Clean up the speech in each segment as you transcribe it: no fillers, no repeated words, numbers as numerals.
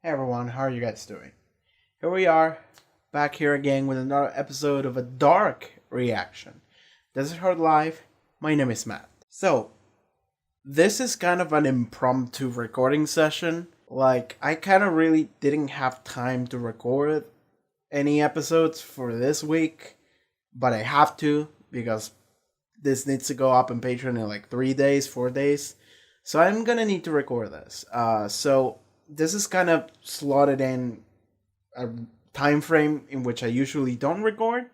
Hey everyone, how are you guys doing? Here we are, back here again with another episode of a dark reaction. This is Hard Live. My name is Matt. So, this is kind of an impromptu recording session. Like, I kind of really didn't have time to record any episodes for this week, but I have to because this needs to go up on Patreon in like 3 days, 4 days. So I'm gonna need to record this. So this is kind of slotted in a time frame in which I usually don't record.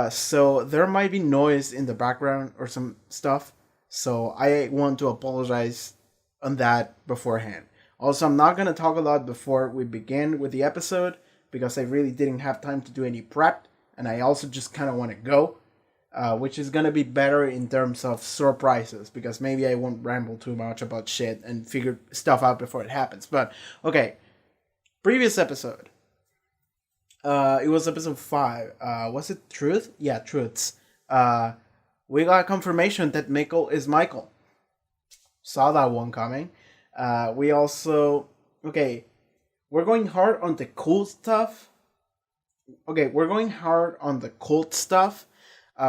So there might be noise in the background or some stuff. So I want to apologize on that beforehand. Also, I'm not gonna talk a lot before we begin with the episode because I really didn't have time to do any prep, and I also just kind of want to go. Which is gonna be better in terms of surprises because maybe I won't ramble too much about shit and figure stuff out before it happens. But okay, previous episode. It was episode 5. Was it Truth? Yeah, Truths. We got confirmation that Michael is Michael. Saw that one coming. We also okay. We're going hard on the cool stuff. Okay, we're going hard on the cult stuff.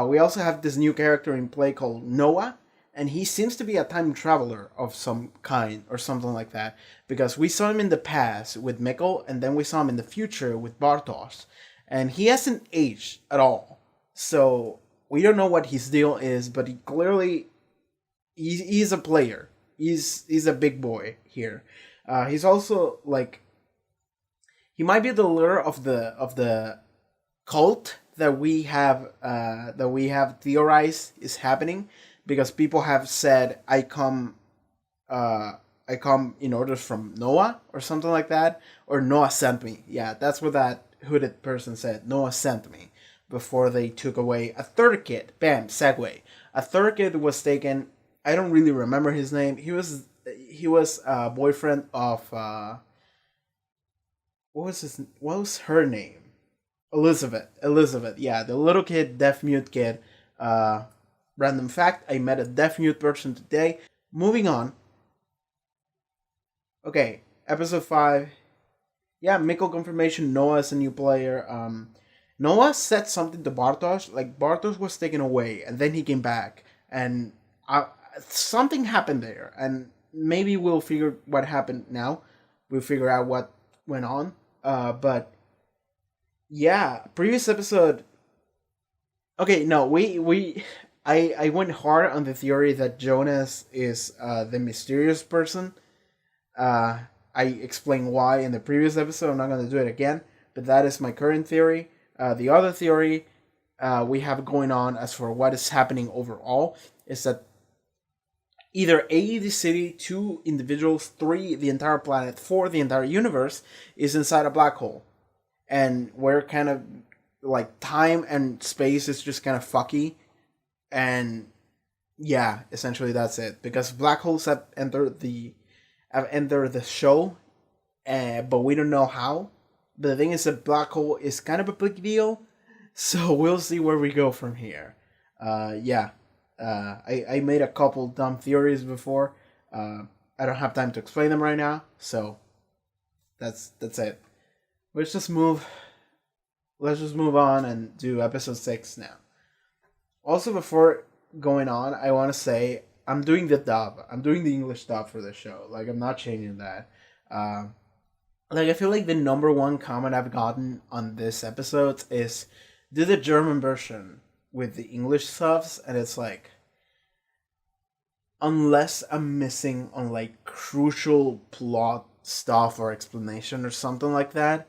We also have this new character in play called Noah, and he seems to be a time traveler of some kind or something like that. Because we saw him in the past with Mikkel, and then we saw him in the future with Bartos, and he hasn't aged at all. So we don't know what his deal is, but he clearly he's a player. He's a big boy here. He's also like he might be the leader of the cult that we have theorized is happening because people have said I come in orders from Noah or something like that, or Noah sent me. Yeah, that's what that hooded person said. Noah sent me before they took away a third kid. Bam, segue. A third kid was taken. I don't really remember his name. He was a boyfriend of what was her name? Elizabeth. Yeah, the little kid, deaf mute kid. Random fact: I met a deaf mute person today. Moving on. Okay, episode 5. Yeah, Mikkel confirmation. Noah's a new player. Noah said something to Bartosz. Like Bartosz was taken away, and then he came back, and something happened there. And maybe we'll figure what happened now. We'll figure out what went on. But yeah, previous episode. Okay, no, I went hard on the theory that Jonas is the mysterious person. I explained why in the previous episode. I'm not going to do it again, but that is my current theory. The other theory we have going on as for what is happening overall is that either A, the city, 2, individuals, 3, the entire planet, 4, the entire universe is inside a black hole. And we're kind of like time and space is just kind of fucky. And yeah, essentially that's it. Because black holes have entered the show, but we don't know how. But the thing is, a black hole is kind of a big deal, so we'll see where we go from here. Yeah, I made a couple dumb theories before. I don't have time to explain them right now, so that's it. Let's just move. Let's just move on and do episode 6 now. Also, before going on, I want to say I'm doing the dub. I'm doing the English dub for the show. Like I'm not changing that. Like I feel like the number one comment I've gotten on this episode is do the German version with the English subs, and it's like unless I'm missing on like crucial plot stuff or explanation or something like that,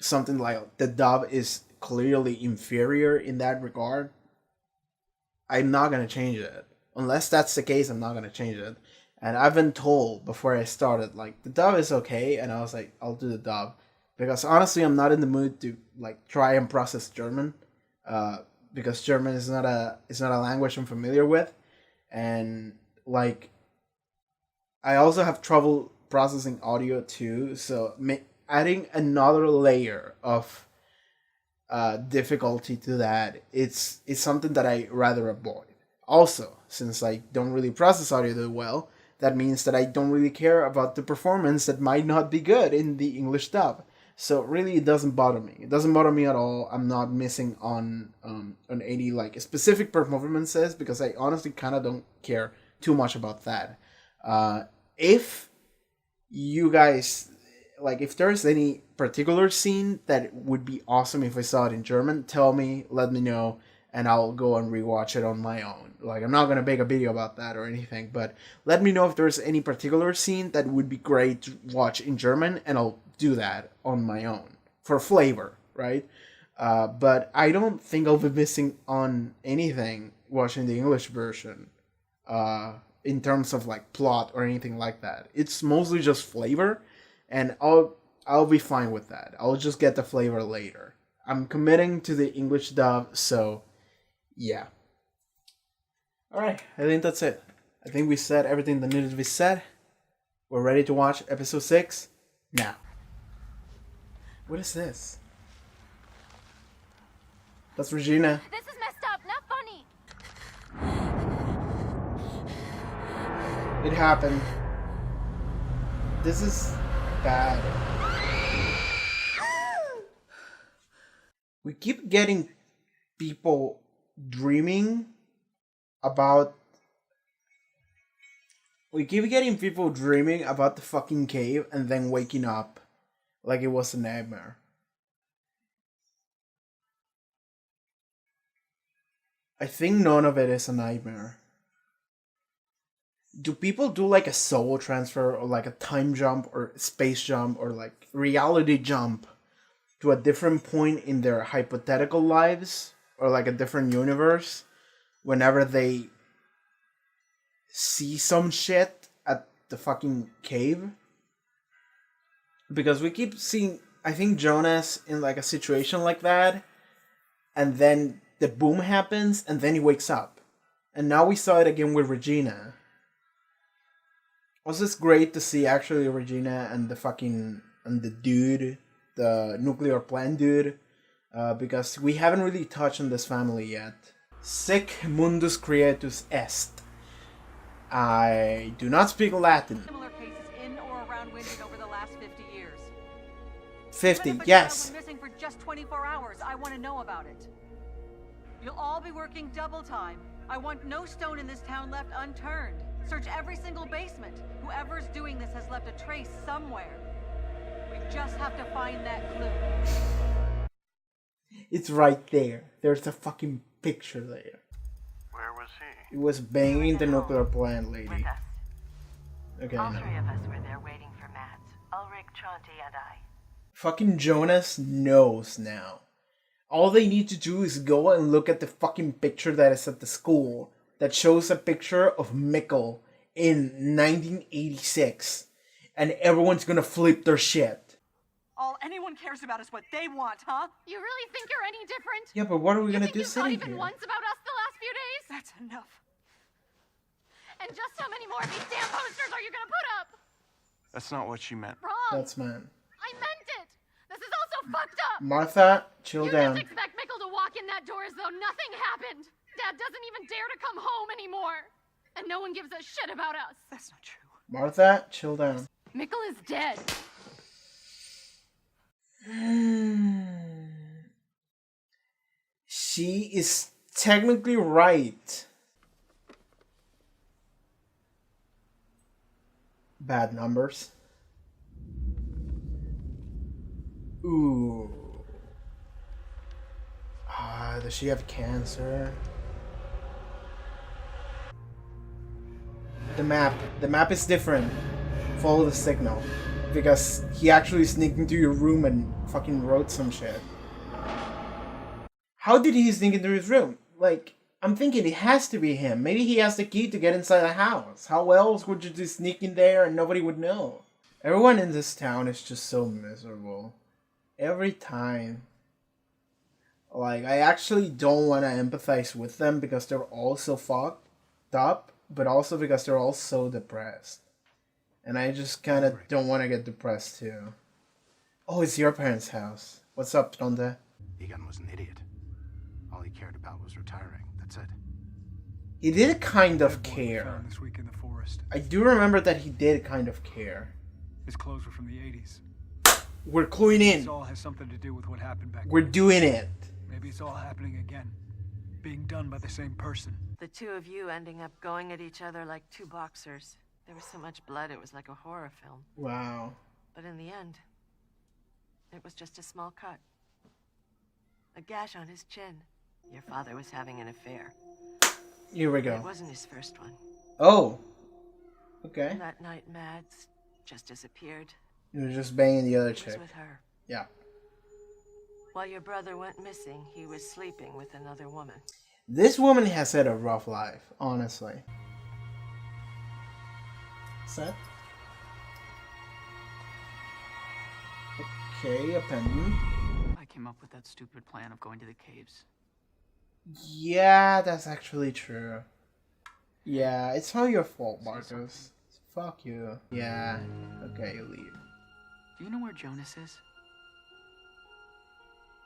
something like the dub is clearly inferior in that regard, I'm not gonna change it. Unless that's the case, I'm not gonna change it. And I've been told before I started, like the dub is okay, and I was like, I'll do the dub because honestly, I'm not in the mood to like try and process German, because German is not a language I'm familiar with, and like I also have trouble processing audio too. So adding another layer of difficulty to that, it's something that I rather avoid. Also, since I don't really process audio that well, that means that I don't really care about the performance that might not be good in the English dub. So really, it doesn't bother me. It doesn't bother me at all. I'm not missing on any like specific performances because I honestly kind of don't care too much about that. If you guys like, if there's any particular scene that would be awesome if I saw it in German, tell me, let me know, and I'll go and rewatch it on my own. Like, I'm not gonna make a video about that or anything, but let me know if there's any particular scene that would be great to watch in German, and I'll do that on my own for flavor, right? But I don't think I'll be missing on anything watching the English version in terms of like plot or anything like that. It's mostly just flavor, and I'll be fine with that. I'll just get the flavor later. I'm committing to the English dub, so yeah. Alright, I think that's it. I think we said everything that needed to be said. We're ready to watch episode 6 now. What is this? That's Regina. This is messed up, not funny. It happened. This is bad. We keep getting people dreaming about... We keep getting people dreaming about the fucking cave and then waking up like it was a nightmare. I think none of it is a nightmare. Do people do like a soul transfer or like a time jump or space jump or like reality jump to a different point in their hypothetical lives or like a different universe whenever they see some shit at the fucking cave? Because we keep seeing, I think, Jonas in like a situation like that, and then the boom happens and then he wakes up. And now we saw it again with Regina. Was this great to see actually Regina and the dude, the nuclear plant dude, because we haven't really touched on this family yet. Sic Mundus Creatus est. I do not speak Latin. Similar cases in or around Winded over the last 50 years. 50, Even if a yes. child was missing for just 24 hours, I want to know about it. You'll all be working double time. I want no stone in this town left unturned. Search every single basement. Whoever's doing this has left a trace somewhere. We just have to find that clue. It's right there. There's a fucking picture there. Where was he? It was banging the nuclear plant lady. With us. Okay, All no. three of us were there waiting for Matt, Ulrich, Chauncey, and I. Fucking Jonas knows now. All they need to do is go and look at the fucking picture that is at the school that shows a picture of Mikkel in 1986, and everyone's gonna flip their shit. All anyone cares about is what they want, huh? You really think you're any different? Yeah, but what are we You gonna think do you thought sitting even here? once about us the last few days? That's enough. And just how many more of these damn posters are you gonna put up? That's not what she meant. Wrong. That's man. I meant it. This is also fucked up. Martha, chill You down. just expect Mikkel to walk in that door as though nothing happened. Dad doesn't even dare to come home anymore. And no one gives a shit about us. That's not true. Martha, chill down. Mikkel is dead. She is technically right. Bad numbers. Ooh. Does she have cancer? The map is different. Follow the signal. Because he actually sneaked into your room and fucking wrote some shit. How did he sneak into his room? Like, I'm thinking it has to be him. Maybe he has the key to get inside the house. How else would you just sneak in there and nobody would know? Everyone in this town is just so miserable. Every time. Like, I actually don't want to empathize with them because they're all so fucked up, but also because they're all so depressed. And I just kind of don't want to get depressed too. Oh, it's your parents' house. What's up, Tonde? Egon was an idiot. All he cared about was retiring. That's it. He did kind of Dead boy care. found this week in the forest. I do remember that he did kind of care. His clothes were from the 80s. We're cluing This in. all has something to do with what happened back We're then. doing it. Maybe it's all happening again. Being done by the same person. The two of you ending up going at each other like two boxers. There was so much blood, it was like a horror film. Wow. But in the end, it was just a small cut. A gash on his chin. Your father was having an affair. Here we It go. wasn't his first one. Oh. Okay. That night, Mads just disappeared. He was just banging the other He was chick. with her. Yeah. While your brother went missing, he was sleeping with another woman. This woman has had a rough life, honestly. Set. Okay, a pendant. I came up with that stupid plan of going to the caves. Yeah, that's actually true. Yeah, it's not your fault, Marcos. Fuck you. Yeah. Okay, you leave. Do you know where Jonas is?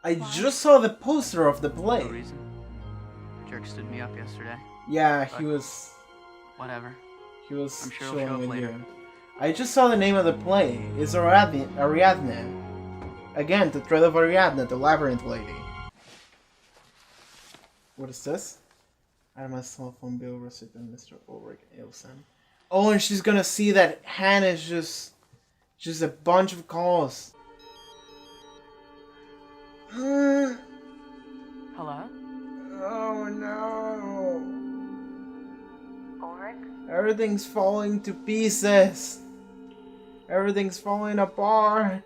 I just saw the poster of the play. No reason. Jerk stood me up yesterday. Yeah, he was Whatever. I'm I'm sure he'll show chilling up with later. you. I just saw the name of the play. It's Ariadne. Again, the Thread of Ariadne, the Labyrinth Lady. What is this? I'm a cell phone bill recipient, Mr. Ulrich Ilsen. Oh, and she's gonna see that Hannah is just a bunch of calls. Hello? Oh no! Ulrich? Everything's falling to pieces. Everything's falling apart.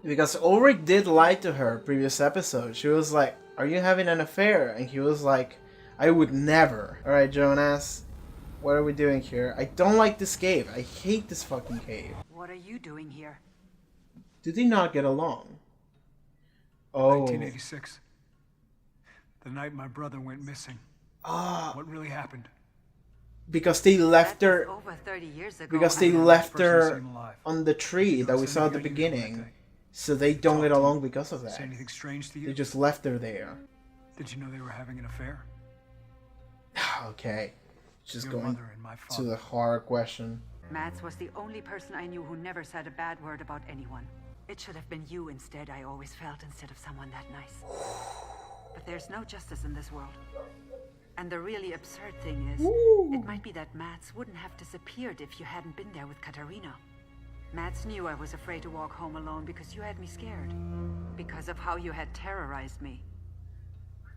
Because Ulrich did lie to her previous episode. She was like, "Are you having an affair?" And he was like, "I would never." Alright, Jonas. What are we doing here? I don't like this cave. I hate this fucking cave. What are you doing here? Do they not get along? Oh. 1986. The night my brother went missing. Ah, What really happened? because they left That her. was over 30 years ago. Because they honey. left Person her seen alive. on the tree that we saw at the beginning. So they don't get along because of Say that. anything strange to you? They just left her there. Did you know they were having an affair? Okay. Just Your going mother and my to father. the hard question. Mads was the only person I knew who never said a bad word about anyone. It should have been you instead, I always felt, instead of someone that nice. But there's no justice in this world. And the really absurd thing is, it might be that Mads wouldn't have disappeared if you hadn't been there with Katarina. Mads knew I was afraid to walk home alone because you had me scared. Because of how you had terrorized me.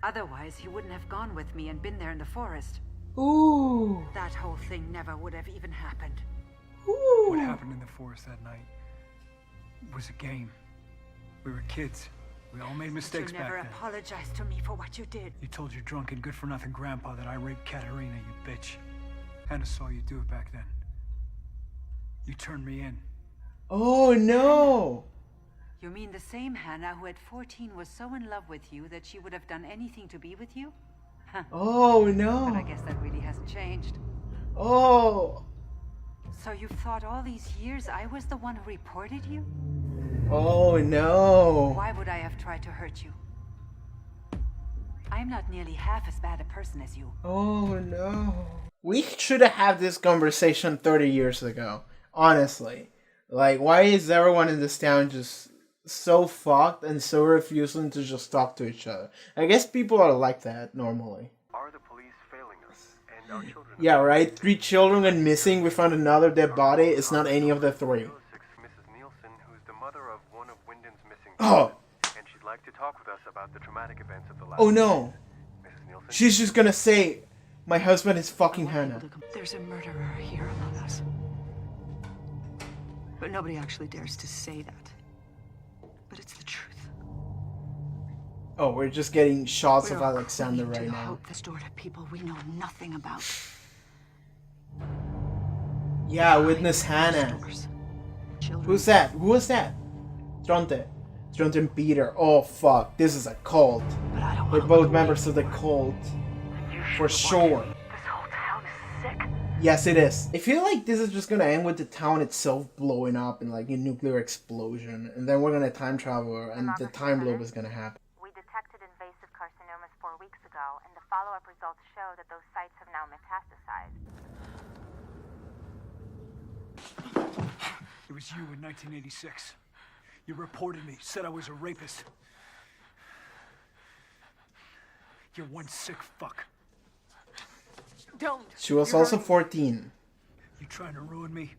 Otherwise, he wouldn't have gone with me and been there in the forest. Ooh. That whole thing never would have even happened. What happened in the forest that night was a game. We were kids. We all made mistakes You back never then. apologized to me for what you did. You told your drunken, good-for-nothing grandpa that I raped Katerina, you bitch. Hannah saw you do it back then. You turned me in. Oh no. You mean the same Hannah who at 14 was so in love with you that she would have done anything to be with you? Huh. Oh But I no. guess that really hasn't changed. Oh. So you've thought all these years I was the one who reported you? Oh no. Why would I have tried to hurt you? I'm not nearly half as bad a person as you. Oh no. We should have had this conversation 30 years ago. Honestly. Like, why is everyone in this town just so fucked and so refusing to just talk to each other? I guess people are like that normally. Are the police failing us and our children? Yeah, right? 3 children and missing. We found another dead body. It's not any of the 3. Mrs. Nielsen, who's the mother of one of Wyndham's missing Oh. children, and she'd like to talk with us about the traumatic events of the last. Oh no. Mrs. Nielsen. She's just gonna say, my husband is fucking Hannah. There's a murderer here among us. But nobody actually dares to say that. But it's the truth. Oh, we're just getting shots of We're Alexander clinging to right the now. hope that's stored at people we know nothing about. Yeah, witness Hannah. Stores. Children. Who's that? Who was that? Tronte. Tronte and Peter. Oh fuck, this is a cult. But I don't They're wanna both look members of the cult. For sure. This whole town is sick. Yes, it is. I feel like this is just gonna end with the town itself blowing up in like a nuclear explosion, and then we're gonna time travel, and the time loop is gonna happen. We detected invasive carcinomas 4 weeks ago, and the follow-up results show that those sites have now metastasized. It was you in 1986. You reported me, said I was a rapist. You're one sick fuck. Don't. She was You're also hurting. 14. You trying to ruin me?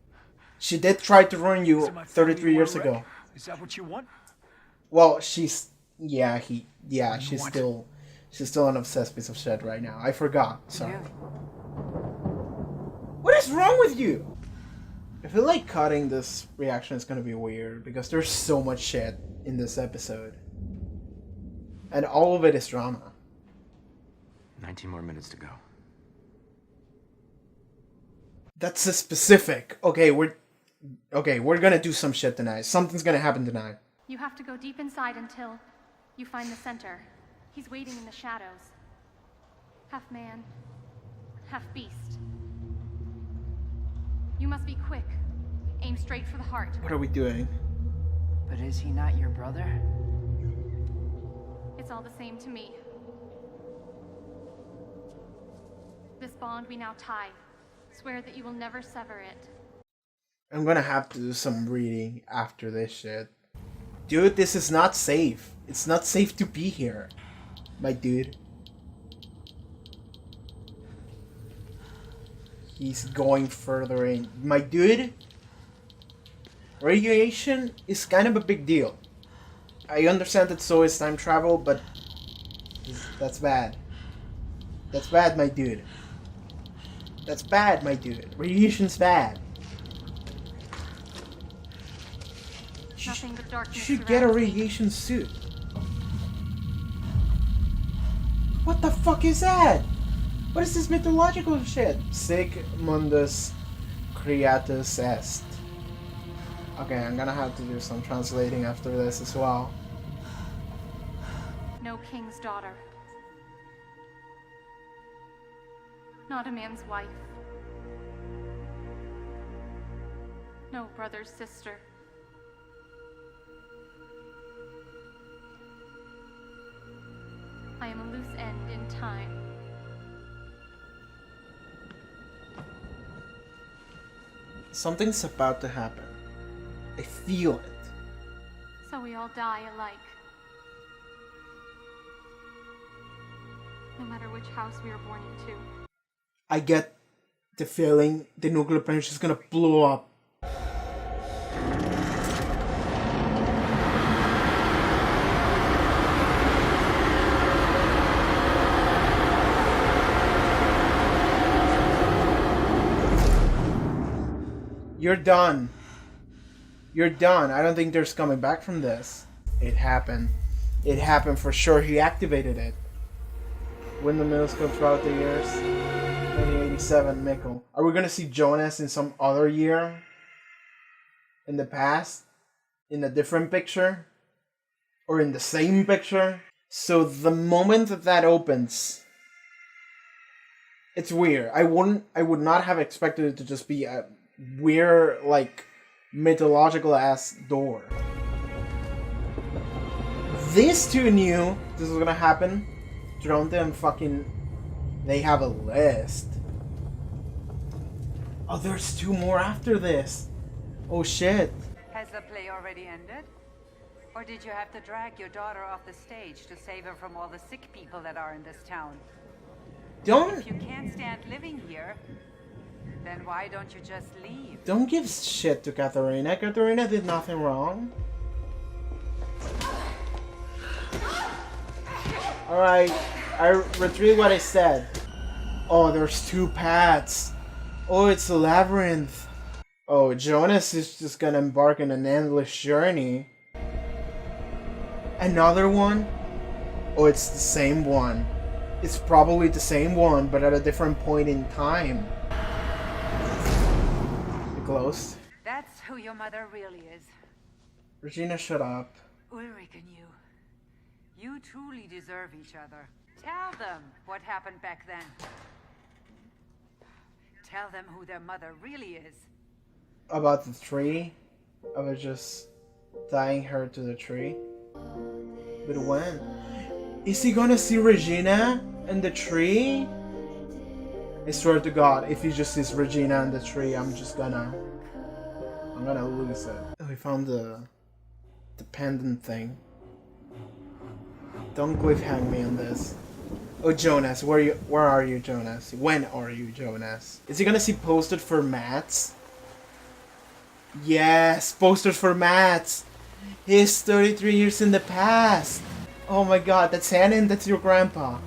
She did try to ruin you Is it my family 33 you years wanna ago. wreck? Is that what you want? Well, she's What? she's still an obsessed piece of shit right now. I forgot. Sorry. What is wrong with you? I feel like cutting this reaction is gonna be weird because there's so much shit in this episode. And all of it is drama. 19 more minutes to go. That's a specific. Okay, we're gonna do some shit tonight. Something's gonna happen tonight. You have to go deep inside until you find the center. He's waiting in the shadows. Half man, half beast. You must be quick. Aim straight for the heart. What are we doing? But is he not your brother? It's all the same to me. This bond we now tie. Swear that you will never sever it. I'm gonna have to do some reading after this shit. Dude, this is not safe. It's not safe to be here. My dude. He's going further in. My dude, radiation is kind of a big deal. I understand that so is time travel, but that's bad. That's bad, my dude. That's bad, my dude. Radiation's bad. Nothing but darkness. You should get a surrounds me. radiation suit. What the fuck is that? What is this mythological shit? Sic Mundus Creatus est. Okay, I'm gonna have to do some translating after this as well. No king's daughter. Not a man's wife. No brother's sister. I am a loose end in time. Something's about to happen. I feel it. So we all die alike. No matter which house we are born into. I get the feeling the nuclear plant is just gonna blow up. You're done. You're done. I don't think there's coming back from this. It happened. It happened for sure. He activated it. When the mills go throughout the years. 1987, Mickle. Are we gonna see Jonas in some other year? In the past? In a different picture? Or in the same picture? So the moment that that opens, it's weird. I would not have expected it to just be a weird, like, mythological ass door. These two knew this was gonna happen. Dronte and fucking, they have a list. Oh, there's two more after this. Oh shit. Has the play already ended? Or did you have to drag your daughter off the stage to save her from all the sick people that are in this town? If you can't stand living here, then why don't you just leave? Don't give shit to Katharina. Katharina did nothing wrong. Alright, I retrieve what I said. Oh, there's two paths. Oh, it's a labyrinth. Oh, Jonas is just gonna embark on an endless journey. Another one? Oh, it's the same one. It's probably the same one, but at a different point in time. Close. That's who your mother really is. Regina, shut up. Ulrich and you. You truly deserve each other. Tell them what happened back then. Tell them who their mother really is. About the tree? I was just tying her to the tree. But when? Is he gonna see Regina In the tree? I swear to God, if he just sees Regina in the tree, I'm gonna lose it. Oh, we found the pendant thing. Don't cliffhang me on this. Oh, Jonas, where are you, Jonas? When are you, Jonas? Is he gonna see posted for Mats? Yes, posters for Mats. He's 33 years in the past. Oh my God, that's Hannon. That's your grandpa.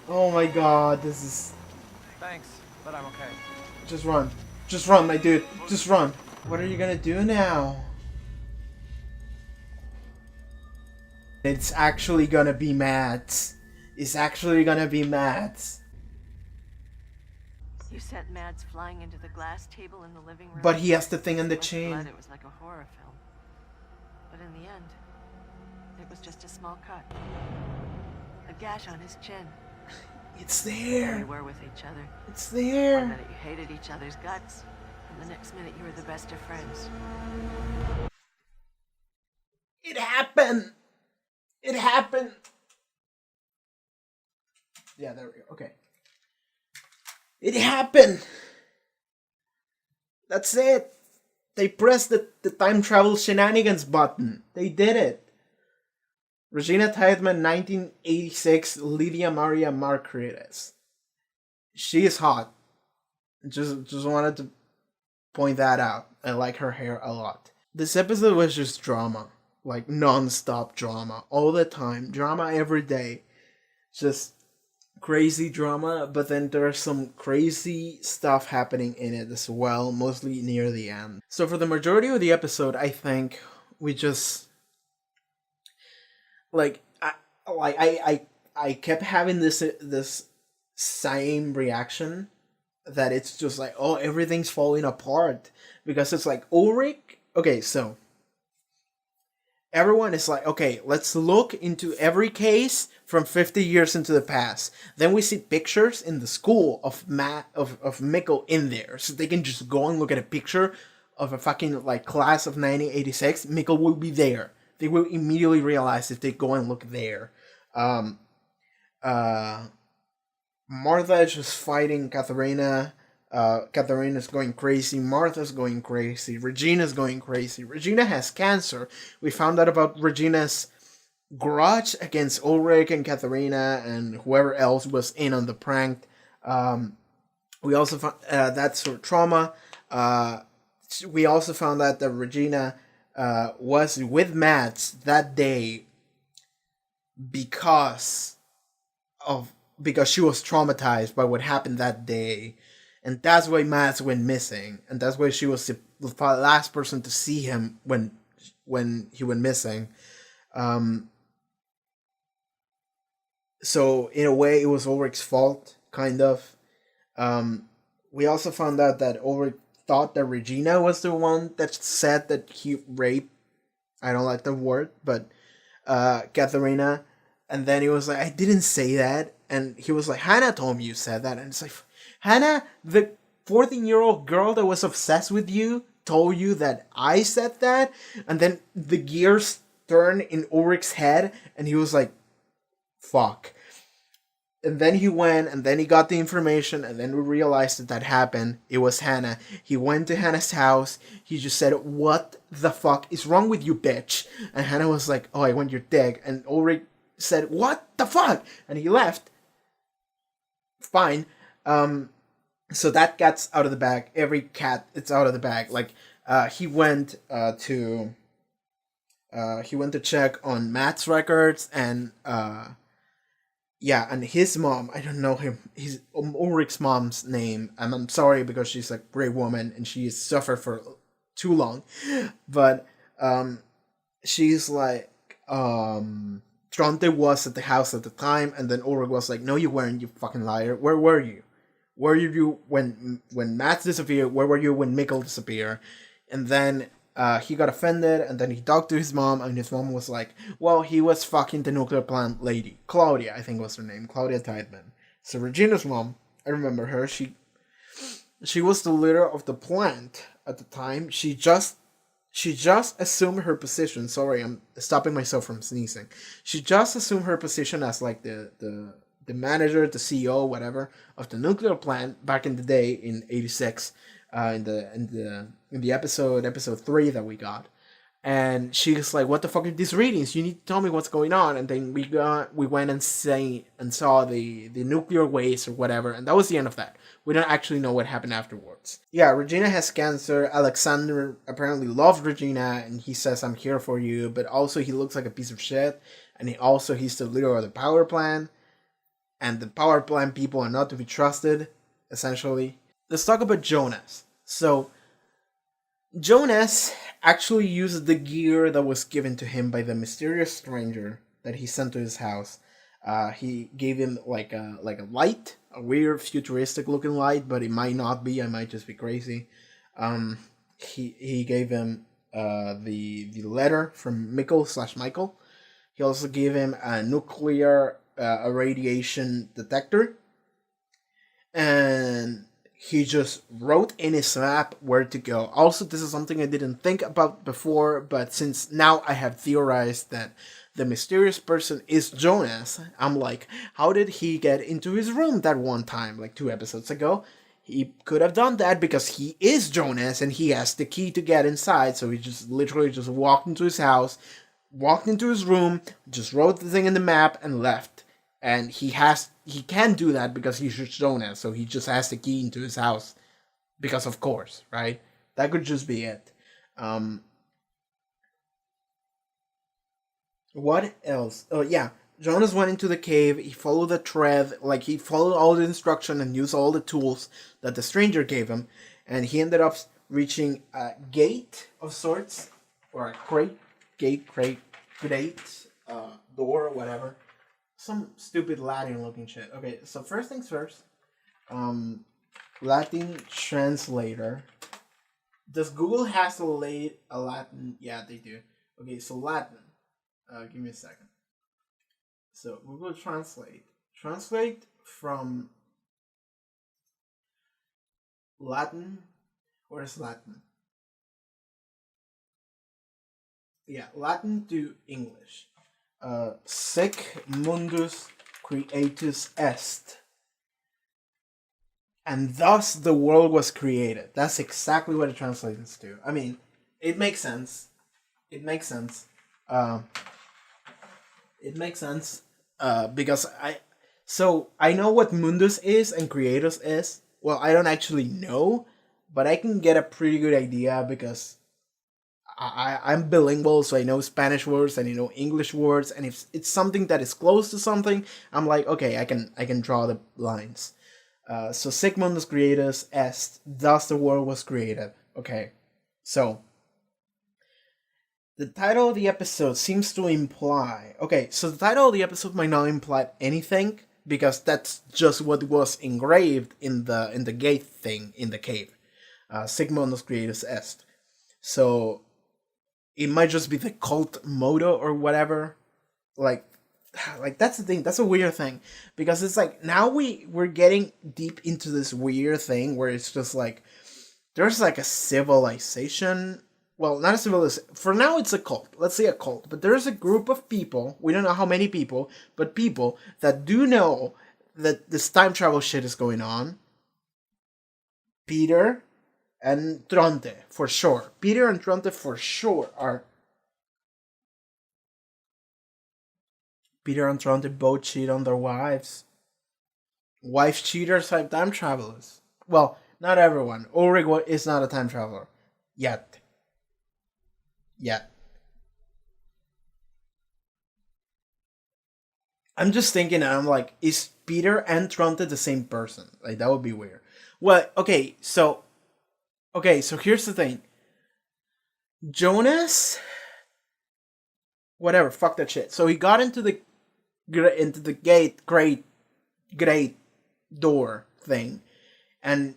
Oh my God, this is. Thanks, but I'm okay. Just run. Just run, my dude. Just run. What are you gonna do now? It's actually gonna be Mads. It's actually gonna be Mads. You sent Mads flying into the glass table in the living room. But he has the thing in the With chain. blood, it was like a horror film. But in the end, it was just a small cut. A gash on his chin. It's There there. you were with each other. It's One there. minute you hated each other's guts, and the next minute you were the best of friends. It happened. It happened. Yeah, there we go. Okay. It happened. That's it. They pressed the time travel shenanigans button. They did it. Regina Tideman, 1986, Lydia Maria Creatus. She is hot. Just wanted to point that out. I like her hair a lot. This episode was just drama. Like non-stop drama. All the time. Drama every day. Just crazy drama, but then there's some crazy stuff happening in it as well, mostly near the end. So for the majority of the episode, I think we just I kept having this same reaction that it's just like, oh, everything's falling apart, because it's like Ulrich. Okay, so everyone is like, okay, let's look into every case from 50 years into the past. Then we see pictures in the school of Mikkel in there, so they can just go and look at a picture of a fucking like class of 1986. Mikkel will be there. They will immediately realize if they go and look there. Martha is just fighting Katharina. Katharina's going crazy. Martha's going crazy. Regina's going crazy. Regina has cancer. We found out about Regina's grudge against Ulrich and Katharina and whoever else was in on the prank. We also found that's her trauma. We also found out that Regina was with Mads that day because she was traumatized by what happened that day. And that's why Mads went missing. And that's why she was the last person to see him when he went missing. So, in a way, it was Ulrich's fault, kind of. We also found out that Ulrich thought that Regina was the one that said that he raped, I don't like the word, but Katharina. And then he was like, I didn't say that. And he was like, Hannah told me you said that. And it's like, Hannah, the 14-year-old girl that was obsessed with you, told you that I said that? And then the gears turned in Ulrich's head, and he was like, fuck. And then he went, and then he got the information, and then we realized that happened. It was Hannah. He went to Hannah's house. He just said, what the fuck is wrong with you, bitch? And Hannah was like, oh, I want your dick. And Ulrich said, what the fuck? And he left. Fine. So that gets out of the bag. Every cat, it's out of the bag. Like, he went to check on Matt's records, and yeah, and his mom, I don't know him, his Ulrich's mom's name, and I'm sorry because she's a great woman and she's suffered for too long, but she's like, Tronte was at the house at the time, and then Ulrich was like, no, you weren't, you fucking liar. Where were you? Where were you when Matt disappeared? Where were you when Mikkel disappeared? And then he got offended, and then he talked to his mom, and his mom was like, well, he was fucking the nuclear plant lady. Claudia, I think was her name. Claudia Tideman. So Regina's mom, I remember her, she was the leader of the plant at the time. She She just assumed her position. Sorry, I'm stopping myself from sneezing. She just assumed her position as like the manager, the CEO, whatever, of the nuclear plant back in the day in '86, in the episode 3 that we got. And she's like, "What the fuck are these readings? You need to tell me what's going on." And then we went and saw the nuclear waste or whatever, and that was the end of that. We don't actually know what happened afterwards. Yeah, Regina has cancer. Alexander apparently loved Regina, and he says, "I'm here for you," but also he looks like a piece of shit, and he's the leader of the power plant, and the power plant people are not to be trusted, essentially. Let's talk about Jonas. So Jonas actually used the gear that was given to him by the mysterious stranger that he sent to his house. He gave him like a light, a weird futuristic looking light, but it might not be. I might just be crazy. He gave him the letter from Michael. He also gave him a nuclear radiation detector, and he just wrote in his map where to go. Also, this is something I didn't think about before, but since now I have theorized that the mysterious person is Jonas, I'm like, how did he get into his room that one time, like 2 episodes ago? He could have done that because he is Jonas and he has the key to get inside, so he just literally just walked into his house, walked into his room, just wrote the thing in the map and left. And he can't do that because he's Jonas, so he just has the key into his house. Because of course, right? That could just be it. What else? Oh yeah, Jonas went into the cave, he followed the thread, like he followed all the instruction and used all the tools that the stranger gave him, and he ended up reaching a gate of sorts, or a crate, door, whatever. Some stupid Latin looking shit. Okay, so first things first. Latin translator. Does Google has a Latin? Yeah, they do. Okay, so Latin. Give me a second. So Google Translate. Translate from Latin. Where's Latin? Yeah, Latin to English. Sic Mundus Creatus est. And thus the world was created. That's exactly what it translates to. I mean, it makes sense. It makes sense. Because I know what Mundus is and Creatus is. Well, I don't actually know, but I can get a pretty good idea because I'm bilingual, so I know Spanish words and I know English words, and if it's something that is close to something, I'm like, okay, I can draw the lines. So Sic Mundus Creatus est, thus the world was created. Okay, so the title of the episode seems to imply. Okay, so the title of the episode might not imply anything because that's just what was engraved in the gate thing in the cave. Sic Mundus Creatus est. So it might just be the cult motto or whatever. Like that's the thing. That's a weird thing. Because it's like, now we're getting deep into this weird thing where it's just like, there's like a civilization. Well, not a civilization. For now, it's a cult. Let's say a cult. But there's a group of people, we don't know how many people, but people that do know that this time travel shit is going on. Peter and Tronte, for sure. Peter and Tronte, for sure, are... Peter and Tronte both cheat on their wives. Wife cheaters like time travelers. Well, not everyone. Ulrich is not a time traveler. Yet. I'm just thinking, and I'm like, is Peter and Tronte the same person? Like, that would be weird. Well, okay, so here's the thing. Jonas, whatever, fuck that shit. So he got into the great door thing, and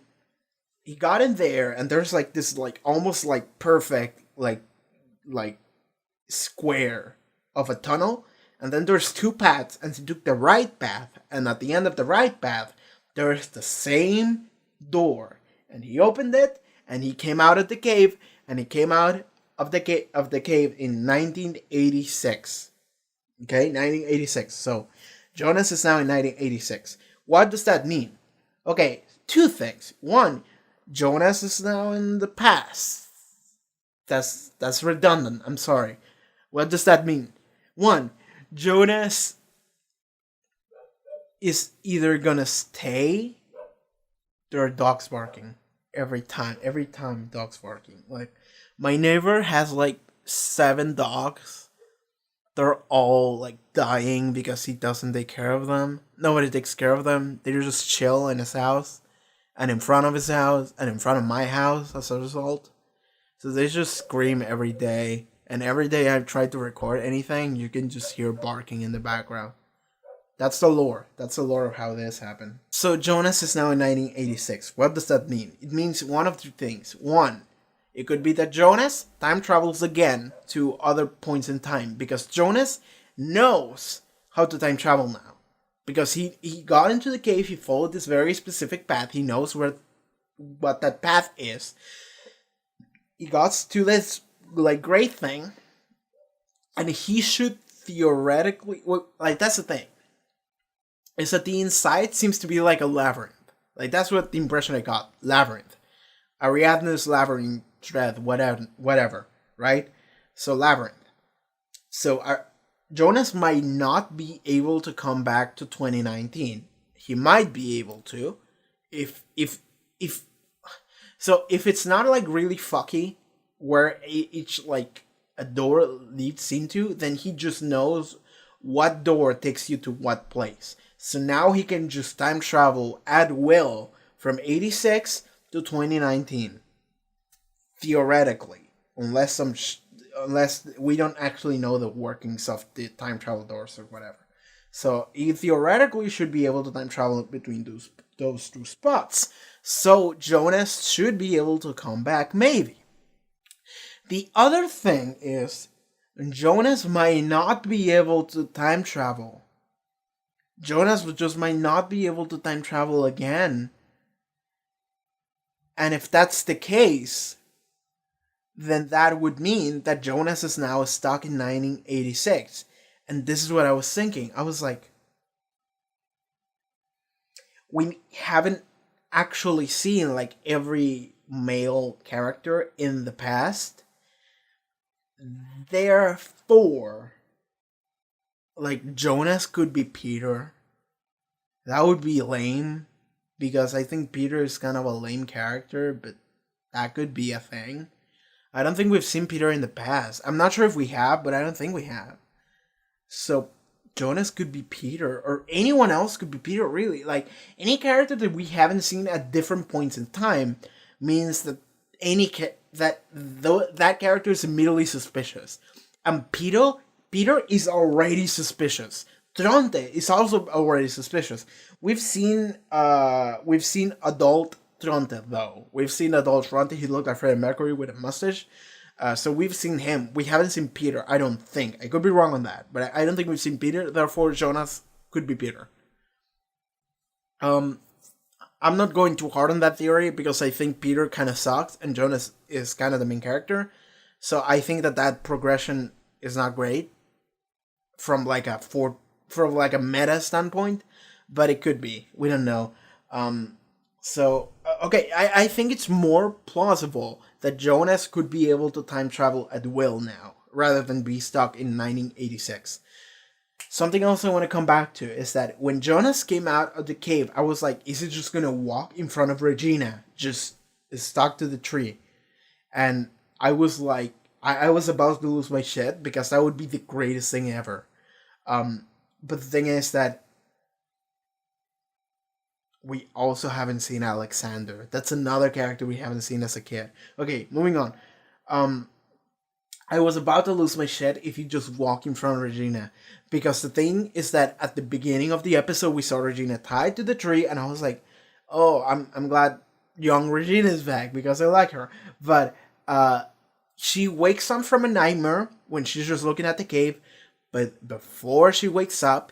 he got in there, and there's like this like almost like perfect like square of a tunnel, and then there's 2 paths, and he took the right path, and at the end of the right path there's the same door, and he opened it, and he came out of the cave, and he came out of the cave in 1986. Okay, 1986. So Jonas is now in 1986. What does that mean? Okay, two things. One, Jonas is now in the past. That's redundant. I'm sorry. What does that mean? One, Jonas is either gonna stay. There are dogs barking every time. Every time dogs barking. Like, my neighbor has like 7 dogs. They're all like dying because he doesn't take care of them. Nobody takes care of them. They just chill in his house, and in front of his house, and in front of my house as a result. So they just scream every day. And every day I've tried to record anything, you can just hear barking in the background. That's the lore. That's the lore of how this happened. So Jonas is now in 1986. What does that mean? It means one of two things. One, it could be that Jonas time travels again to other points in time. Because Jonas knows how to time travel now. Because he got into the cave, he followed this very specific path. He knows what that path is. He got to this like great thing, and he should theoretically, like, that's the thing, is that the inside seems to be like a labyrinth. Like, that's what the impression I got. Labyrinth, Ariadne's labyrinth thread, whatever, right? So labyrinth. So Jonas might not be able to come back to 2019. He might be able to, if it's not like really fucky, where each like a door leads into, then he just knows what door takes you to what place. So now he can just time travel at will from 86 to 2019. Theoretically, unless we don't actually know the workings of the time travel doors or whatever. So he theoretically should be able to time travel between those two spots. So Jonas should be able to come back, maybe. The other thing is, Jonas might not be able to time travel. Jonas just might not be able to time travel again. And if that's the case, then that would mean that Jonas is now stuck in 1986. And this is what I was thinking. I was like, we haven't actually seen like every male character in the past. Therefore, like, Jonas could be Peter. That would be lame, because I think Peter is kind of a lame character, but that could be a thing. I don't think we've seen Peter in the past. I'm not sure if we have, but I don't think we have. So Jonas could be Peter, or anyone else could be Peter, really. Like, any character that we haven't seen at different points in time means that that character is immediately suspicious. And Peter is already suspicious. Tronte is also already suspicious. We've seen adult Tronte, though. We've seen adult Tronte. He looked like Freddie Mercury with a mustache. So we've seen him. We haven't seen Peter, I don't think. I could be wrong on that, but I don't think we've seen Peter. Therefore, Jonas could be Peter. I'm not going too hard on that theory, because I think Peter kind of sucks and Jonas is kind of the main character. So I think that progression is not great from like a meta standpoint, but it could be. We don't know. Okay, I think it's more plausible that Jonas could be able to time travel at will now, rather than be stuck in 1986. Something else I want to come back to is that when Jonas came out of the cave, I was like, is he just going to walk in front of Regina, just stuck to the tree? And I was like, I was about to lose my shit, because that would be the greatest thing ever. But the thing is that we also haven't seen Alexander. That's another character we haven't seen as a kid. Okay, moving on. I was about to lose my shit if you just walk in front of Regina. Because the thing is that at the beginning of the episode, we saw Regina tied to the tree, and I was like, oh, I'm glad young Regina is back, because I like her. But she wakes up from a nightmare when she's just looking at the cave. But before she wakes up,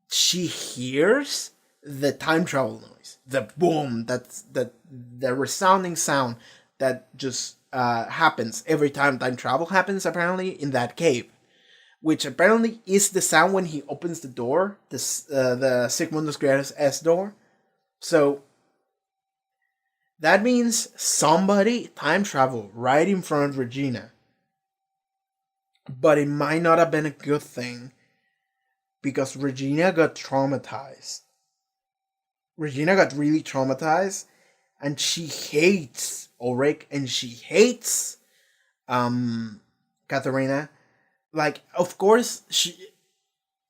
she hears the time travel noise. The boom, the resounding sound that just happens every time time travel happens, apparently, in that cave. Which apparently is the sound when he opens the door, the Sigmundus Creatus S door. So that means somebody time traveled right in front of Regina. But it might not have been a good thing, because Regina got traumatized. Regina got really traumatized, and she hates Ulrich, and she hates Katharina. Like, of course,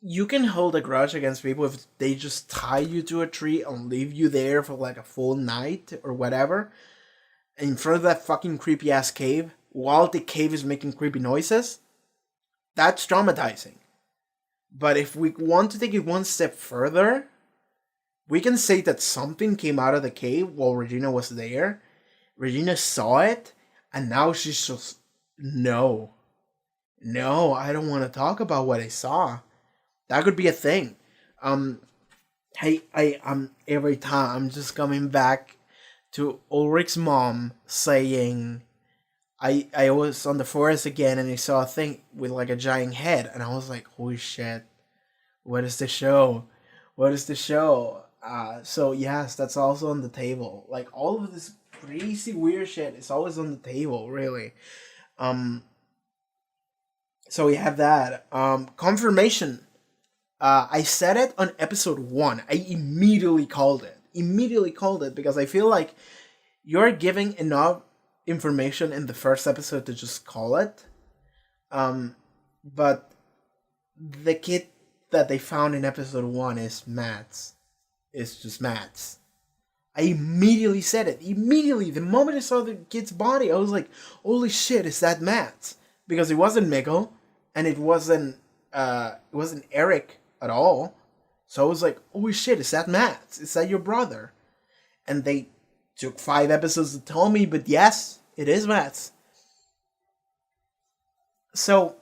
you can hold a grudge against people if they just tie you to a tree and leave you there for like a full night or whatever, in front of that fucking creepy ass cave, while the cave is making creepy noises. That's traumatizing. But if we want to take it one step further, we can say that something came out of the cave while Regina was there. Regina saw it, and now she's just, no, I don't want to talk about what I saw. That could be a thing. Every time I'm just coming back to Ulrich's mom saying, I was on the forest again and I saw a thing with like a giant head, and I was like, holy shit, what is the show? So yes, that's also on the table. Like, all of this crazy weird shit is always on the table, really. So we have that. Confirmation. I said it on episode 1. I immediately called it because I feel like you're giving enough information in the first episode to just call it. But the kid that they found in episode 1 is Matt's. It's just Matt's. I immediately said it. Immediately. The moment I saw the kid's body, I was like, holy shit, is that Matt's? Because it wasn't Mikkel, and it wasn't Eric at all. So I was like, holy shit, is that Matt's? Is that your brother? And they took 5 episodes to tell me, but yes, it is Matt's. So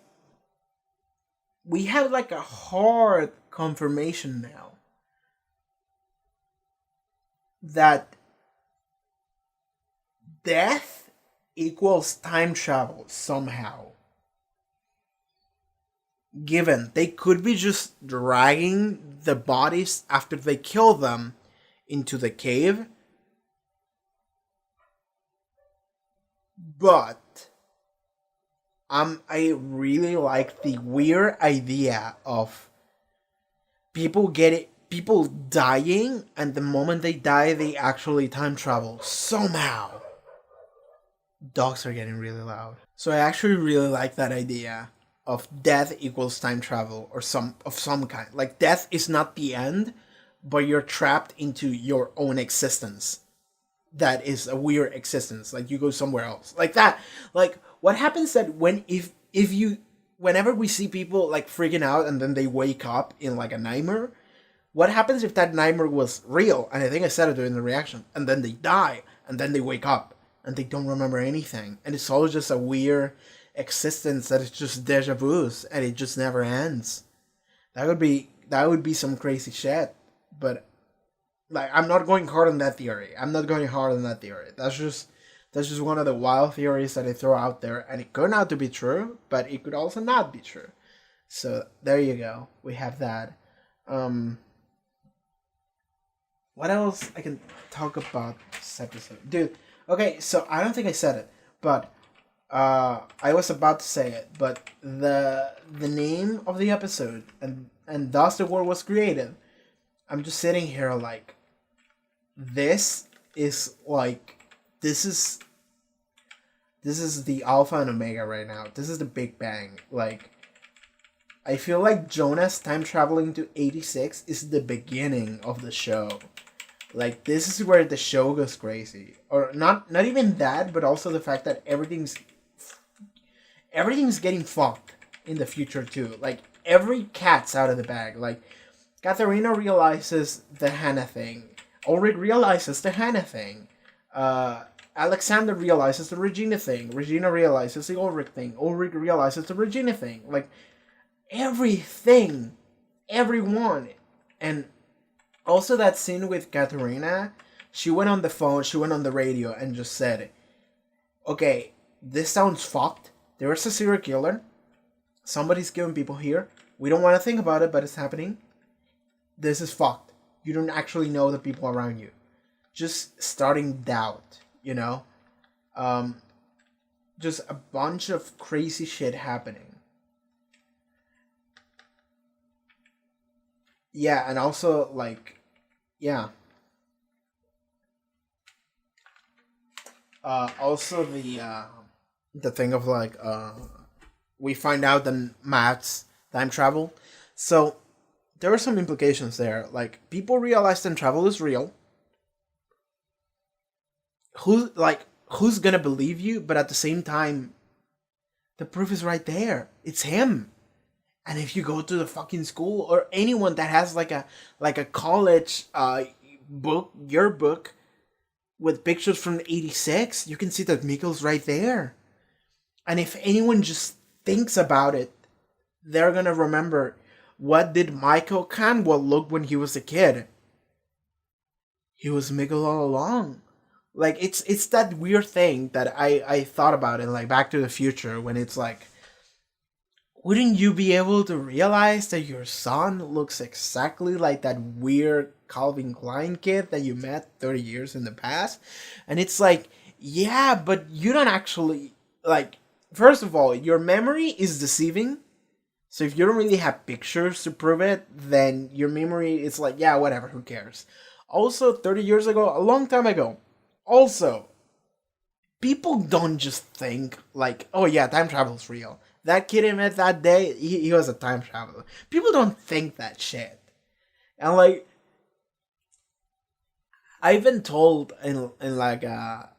we have like a hard confirmation now that death equals time travel somehow. Given they could be just dragging the bodies after they kill them into the cave, but I really like the weird idea of people dying, and the moment they die, they actually time travel somehow. Dogs are getting really loud. So I actually really like that idea of death equals time travel, or of some kind. Like, death is not the end, but you're trapped into your own existence. That is a weird existence. Like, you go somewhere else. Like that. Like, what happens that whenever we see people like freaking out and then they wake up in like a nightmare, what happens if that nightmare was real? And I think I said it during the reaction. And then they die, and then they wake up, and they don't remember anything. And it's all just a weird existence that is just deja vu's, and it just never ends. That would be some crazy shit. But like, I'm not going hard on that theory. That's just one of the wild theories that I throw out there, and it could not to be true, but it could also not be true. So there you go. We have that. What else I can talk about this episode? Dude, okay, so I don't think I said it, but I was about to say it, but the name of the episode and thus the world was created. I'm just sitting here like, this is the alpha and omega right now. This is the Big Bang. Like, I feel like Jonas time traveling to 86 is the beginning of the show. Like, this is where the show goes crazy. Or not even that, but also the fact that everything's getting fucked in the future too. Like, every cat's out of the bag. Like, Katharina realizes the Hannah thing. Ulrich realizes the Hannah thing. Alexander realizes the Regina thing. Regina realizes the Ulrich thing. Ulrich realizes the Regina thing. Like, everything. Everyone. And also that scene with Katharina, she went on the phone, she went on the radio and just said, okay, this sounds fucked. There's a serial killer. Somebody's killing people here. We don't want to think about it, but it's happening. This is fucked. You don't actually know the people around you. Just starting doubt, you know? Just a bunch of crazy shit happening. Yeah, and also, like, yeah. Also the thing of, like, we find out that Matt's time travel. So, there are some implications there. Like, people realize time travel is real. Who's gonna believe you? But at the same time, the proof is right there. It's him. And if you go to the fucking school, or anyone that has like a college yearbook with pictures from '86, you can see that Mikkel's right there. And if anyone just thinks about it, they're gonna remember, what did Michael Canwell look when he was a kid? He was Mikkel all along. Like, it's that weird thing that I thought about in, like, Back to the Future, when it's like, wouldn't you be able to realize that your son looks exactly like that weird Calvin Klein kid that you met 30 years in the past? And it's like, yeah, but you don't actually, like, first of all, your memory is deceiving. So if you don't really have pictures to prove it, then your memory is like, yeah, whatever, who cares? Also, 30 years ago, a long time ago, also, people don't just think, like, oh yeah, time travel's real. That kid I met that day, he was a time traveler. People don't think that shit. And, like, I've been told in like a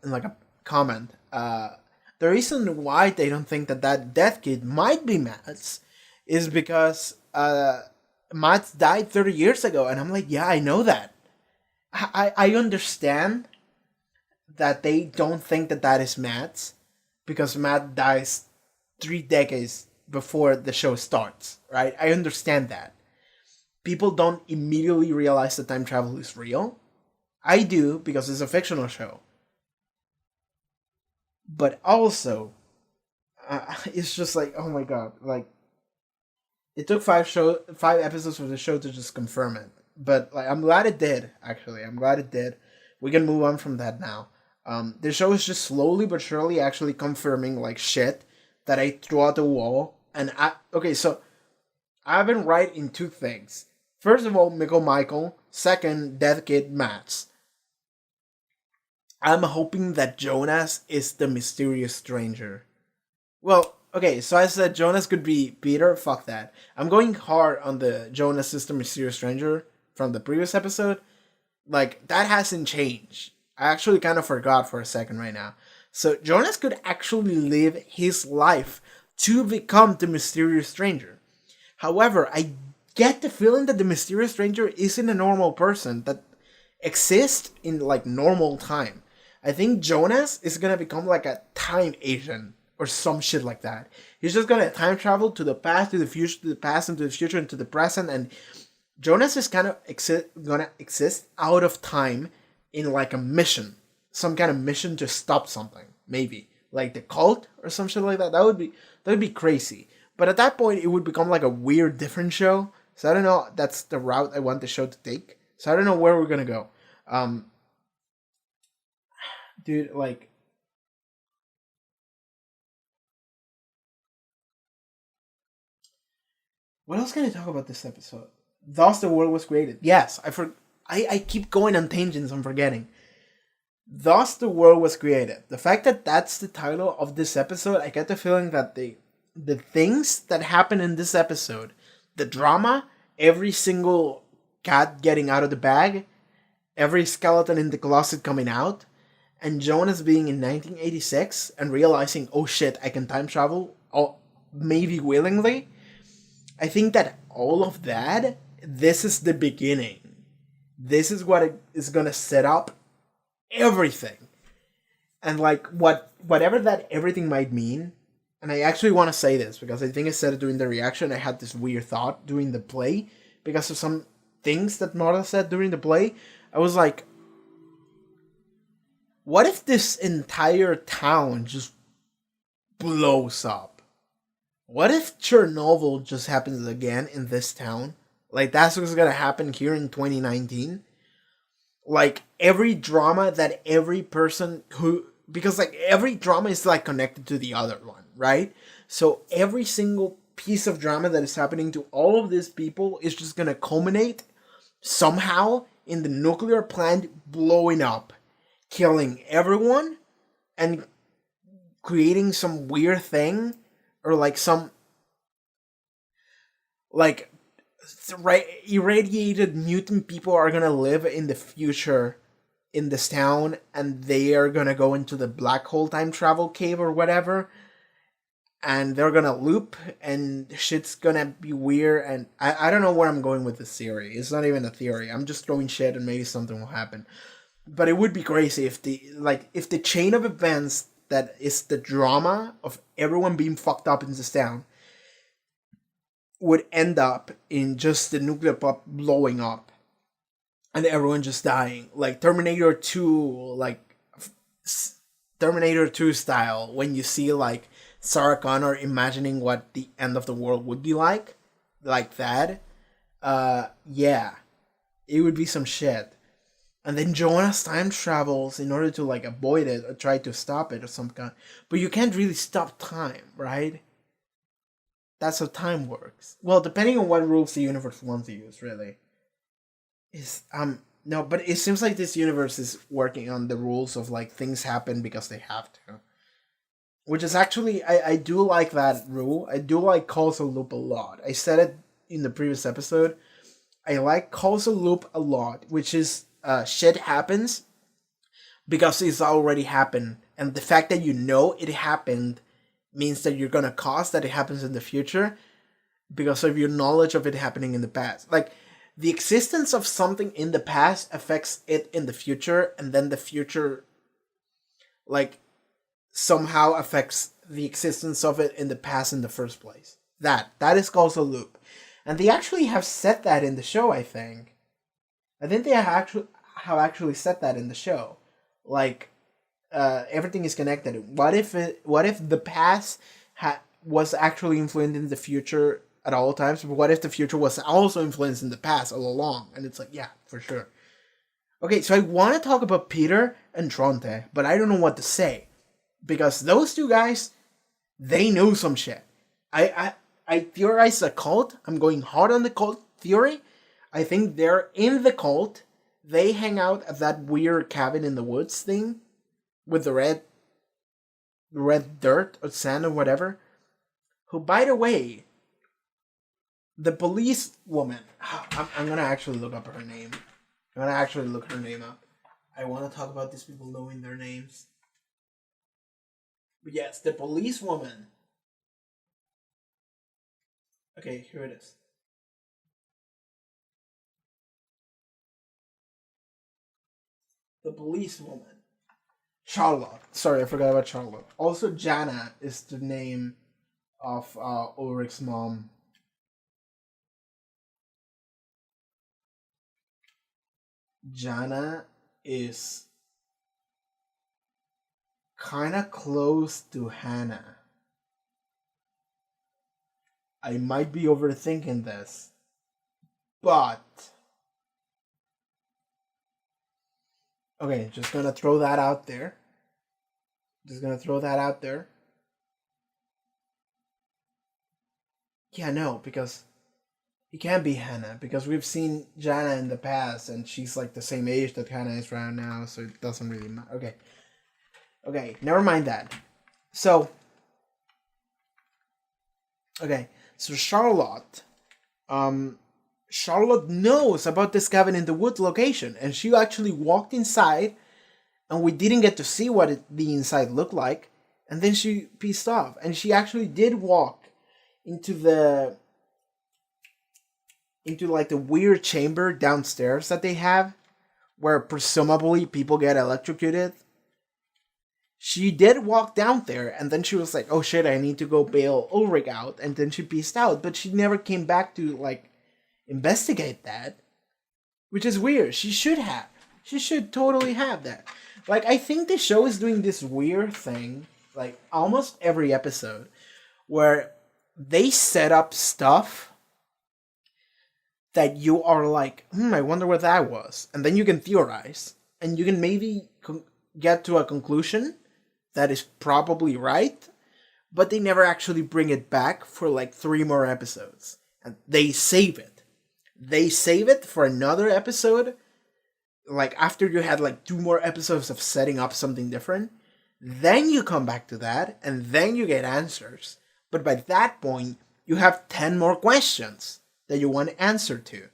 comment, the reason why they don't think that death kid might be Matt's is because Matt died 30 years ago. And I'm like, yeah, I know that. I understand that they don't think that is Matt's, because Matt dies 3 decades before the show starts, right? I understand that. People don't immediately realize that time travel is real. I do, because it's a fictional show. But also, it's just like, oh my god, like, it took 5 episodes for the show to just confirm it. But, like, I'm glad it did, actually. I'm glad it did. We can move on from that now. The show is just slowly but surely actually confirming, like, shit that I threw out the wall. And so I've been right in 2 things. First of all, Michael. Second, Death Kid Matt's. I'm hoping that Jonas is the mysterious stranger. Well, okay, so I said Jonas could be Peter. Fuck that. I'm going hard on the Jonas is the mysterious stranger from the previous episode. Like, that hasn't changed. I actually kind of forgot for a second right now. So Jonas could actually live his life to become the mysterious stranger. However, I get the feeling that the mysterious stranger isn't a normal person that exists in, like, normal time. I think Jonas is gonna become like a time agent or some shit like that. He's just gonna time travel to the past, to the future, to the past, into the future, into the present, and Jonas is kind of gonna exist out of time in, like, a mission. Some kind of mission to stop something, maybe. Like the cult or some shit like that. That would be crazy. But at that point, it would become like a weird, different show. So I don't know, that's the route I want the show to take. So I don't know where we're gonna go. Dude, like, what else can I talk about this episode? Thus the world was created. Yes, I keep going on tangents, I'm forgetting. Thus the world was created. The fact that that's the title of this episode, I get the feeling that the things that happen in this episode, the drama, every single cat getting out of the bag, every skeleton in the closet coming out, and Jonas being in 1986 and realizing, oh shit, I can time travel, maybe willingly. I think that all of that, this is the beginning. This is what it is gonna set up everything. And, like, whatever that everything might mean, and I actually want to say this because I think I said it during the reaction. I had this weird thought during the play because of some things that Martha said during the play. I was like, what if this entire town just blows up. What if Chernobyl just happens again in this town? Like, that's what's gonna happen here in 2019. Like, every drama that every person who... Because, like, every drama is, like, connected to the other one, right? So, every single piece of drama that is happening to all of these people is just gonna culminate somehow in the nuclear plant blowing up, killing everyone, and creating some weird thing, or, like, some... Like... irradiated mutant people are gonna live in the future in this town, and they are gonna go into the black hole time travel cave or whatever, and they're gonna loop, and shit's gonna be weird, and I don't know where I'm going with this theory. It's not even a theory. I'm just throwing shit and maybe something will happen. But it would be crazy if the chain of events that is the drama of everyone being fucked up in this town would end up in just the nuclear pop blowing up and everyone just dying, like Terminator 2, like Terminator 2 style, when you see like Sarah Connor imagining what the end of the world would be like that. Yeah, it would be some shit. And then Jonas time travels in order to like avoid it or try to stop it or some kind. But you can't really stop time, right? That's how time works. Well, depending on what rules the universe wants to use, really. No, but it seems like this universe is working on the rules of like things happen because they have to. Which is actually, I do like that rule. I do like causal loop a lot. I said it in the previous episode. I like causal loop a lot, which is shit happens because it's already happened. And the fact that you know it happened means that you're gonna cause that it happens in the future because of your knowledge of it happening in the past. Like, the existence of something in the past affects it in the future, and then the future, like, somehow affects the existence of it in the past in the first place. That is causal loop. And they actually have said that in the show, I think. I think they have actually said that in the show. Like, everything is connected. What if the past was actually influencing the future at all times? But what if the future was also influencing the past all along? And it's like, yeah, for sure. Okay, so I want to talk about Peter and Tronte, but I don't know what to say. Because those two guys, they know some shit. I theorize a cult. I'm going hard on the cult theory. I think they're in the cult. They hang out at that weird cabin in the woods thing with the red dirt or sand or whatever. Who, by the way, the police woman, I'm gonna actually look up her name. I'm gonna actually look her name up. I want to talk about these people knowing their names. But yes, the police woman. Okay, here it is. The police woman. Charlotte. Sorry, I forgot about Charlotte. Also, Jana is the name of Ulrich's mom. Jana is kind of close to Hannah. I might be overthinking this, but okay, just gonna throw that out there. Yeah, no, because it can't be Hannah, because we've seen Jana in the past, and she's like the same age that Hannah is right now, so it doesn't really matter. Okay, never mind that. So Charlotte knows about this cabin in the woods location, and she actually walked inside, and we didn't get to see what the inside looked like, and then she pissed off, and she actually did walk into like the weird chamber downstairs that they have, where presumably people get electrocuted. She did walk down there, and then she was like, oh shit, I need to go bail Ulrich out, and then she peaced out, but she never came back to, like, investigate that, which is weird. She should totally have that. Like, I think the show is doing this weird thing, like almost every episode, where they set up stuff that you are like, I wonder what that was. And then you can theorize. And you can maybe get to a conclusion that is probably right. But they never actually bring it back for like 3 more episodes. And they save it. They save it for another episode. Like after you had like 2 more episodes of setting up something different. Then you come back to that. And then you get answers. But by that point, you have 10 more questions that you want to answer to.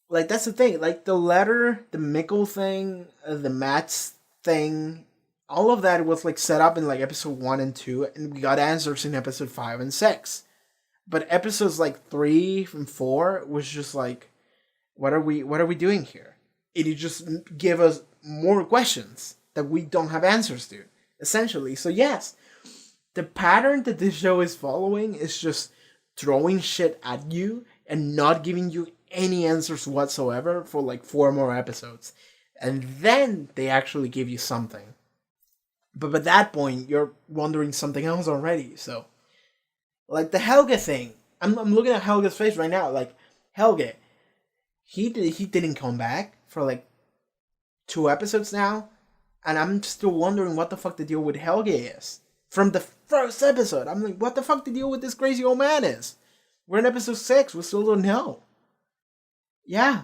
Like, that's the thing. Like, the letter, the Mickle thing, the Mats thing, all of that was, like, set up in, like, episode 1 and 2, and we got answers in episode 5 and 6. But episodes, like, 3 and 4 was just, like, what are we doing here? It just give us more questions that we don't have answers to, essentially. So, yes, the pattern that this show is following is just throwing shit at you and not giving you any answers whatsoever for like 4 more episodes. And then they actually give you something. But by that point, you're wondering something else already. So, like the Helge thing. I'm looking at Helge's face right now. Like, Helge, he didn't come back for like 2 episodes now. And I'm still wondering what the fuck the deal with Helge is. From the first episode, I'm like, what the fuck the deal with this crazy old man is? We're in episode 6, we still don't know. Yeah.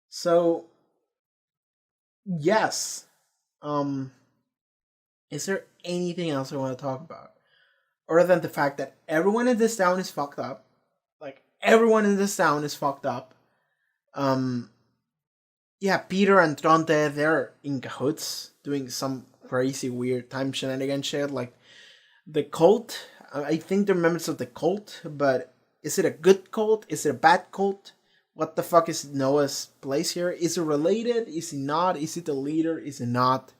So, yes. Is there anything else I want to talk about? Other than the fact that everyone in this town is fucked up. Like, everyone in this town is fucked up. Yeah, Peter and Tronte, they're in cahoots, doing some crazy, weird time shenanigan shit. Like, the cult, I think they're members of the cult, but is it a good cult? Is it a bad cult? What the fuck is Noah's place here? Is it related? Is he not? Is it the leader? Is it not?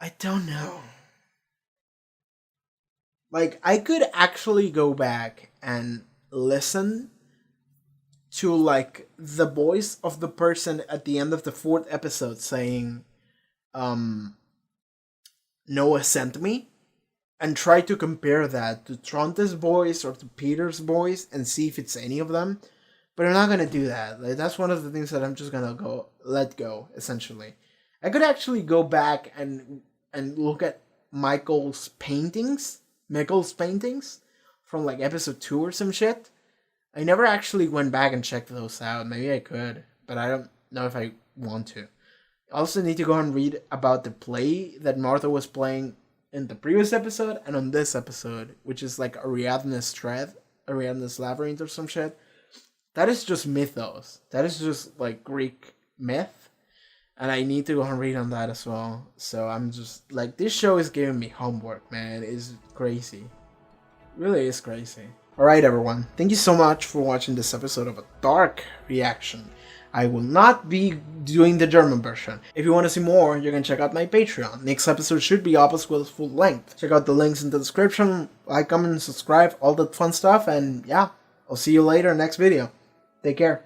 I don't know. Like, I could actually go back and listen to, like, the voice of the person at the end of the 4th episode saying, Noah sent me, and try to compare that to Tronte's voice or to Peter's voice and see if it's any of them. But I'm not gonna do that. Like, that's one of the things that I'm just gonna let go, essentially. I could actually go back and look at Michael's paintings from like episode 2 or some shit. I never actually went back and checked those out. Maybe I could, but I don't know if I want to. I also need to go and read about the play that Martha was playing in the previous episode and on this episode, which is like Ariadne's Labyrinth or some shit. That is just mythos. That is just like Greek myth. And I need to go and read on that as well. So I'm just like, this show is giving me homework, man. It's crazy. It really is crazy. Alright, everyone. Thank you so much for watching this episode of a dark reaction. I will not be doing the German version. If you want to see more, you can check out my Patreon. Next episode should be up as well as full length. Check out the links in the description. Like, comment, and subscribe. All that fun stuff. And yeah, I'll see you later next video. Take care.